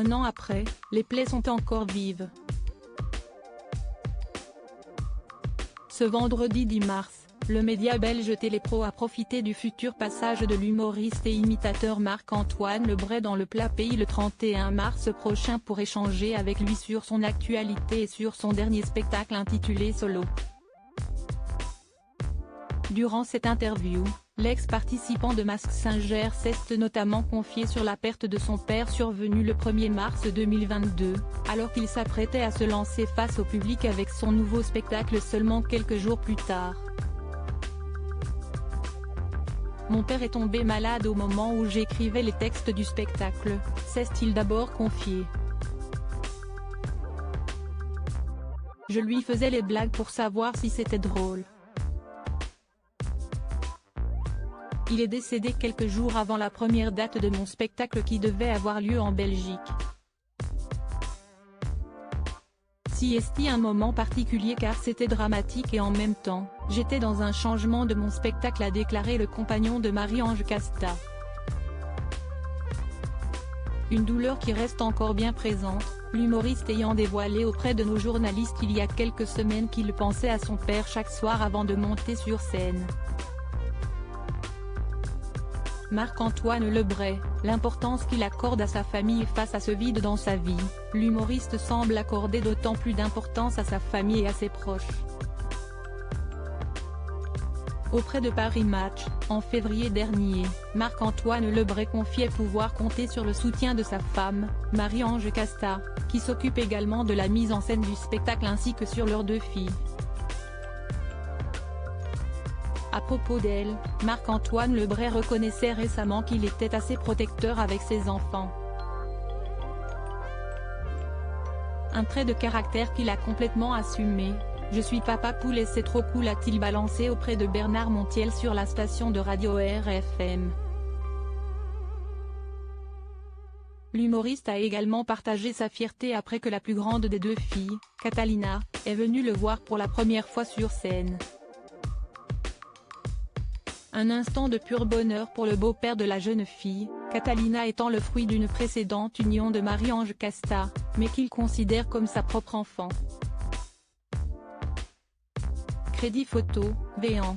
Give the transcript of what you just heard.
Un an après, les plaies sont encore vives. Ce vendredi 10 mars, le média belge Télépro a profité du futur passage de l'humoriste et imitateur Marc-Antoine Lebray dans le plat pays le 31 mars prochain pour échanger avec lui sur son actualité et sur son dernier spectacle intitulé Solo. Durant cette interview, l'ex-participant de Mask Singer s'est notamment confié sur la perte de son père survenue le 1er mars 2022, alors qu'il s'apprêtait à se lancer face au public avec son nouveau spectacle seulement quelques jours plus tard. Mon père est tombé malade au moment où j'écrivais les textes du spectacle, s'est-il d'abord confié. Je lui faisais les blagues pour savoir si c'était drôle. Il est décédé quelques jours avant la première date de mon spectacle qui devait avoir lieu en Belgique. Si est un moment particulier car c'était dramatique et en même temps, j'étais dans un changement de mon spectacle, a déclaré le compagnon de Marie-Ange Casta. Une douleur qui reste encore bien présente, l'humoriste ayant dévoilé auprès de nos journalistes il y a quelques semaines qu'il pensait à son père chaque soir avant de monter sur scène. Marc-Antoine Lebray, l'importance qu'il accorde à sa famille face à ce vide dans sa vie, l'humoriste semble accorder d'autant plus d'importance à sa famille et à ses proches. Auprès de Paris Match, en février dernier, Marc-Antoine Lebray confiait pouvoir compter sur le soutien de sa femme, Marie-Ange Casta, qui s'occupe également de la mise en scène du spectacle ainsi que sur leurs 2 filles. À propos d'elle, Marc-Antoine Lebray reconnaissait récemment qu'il était assez protecteur avec ses enfants. Un trait de caractère qu'il a complètement assumé. « Je suis papa poule et c'est trop cool », a-t-il balancé auprès de Bernard Montiel sur la station de radio RFM. L'humoriste a également partagé sa fierté après que la plus grande des 2 filles, Catalina, est venue le voir pour la première fois sur scène. Un instant de pur bonheur pour le beau-père de la jeune fille, Catalina étant le fruit d'une précédente union de Marie-Ange Casta, mais qu'il considère comme sa propre enfant. Crédit photo, Véan.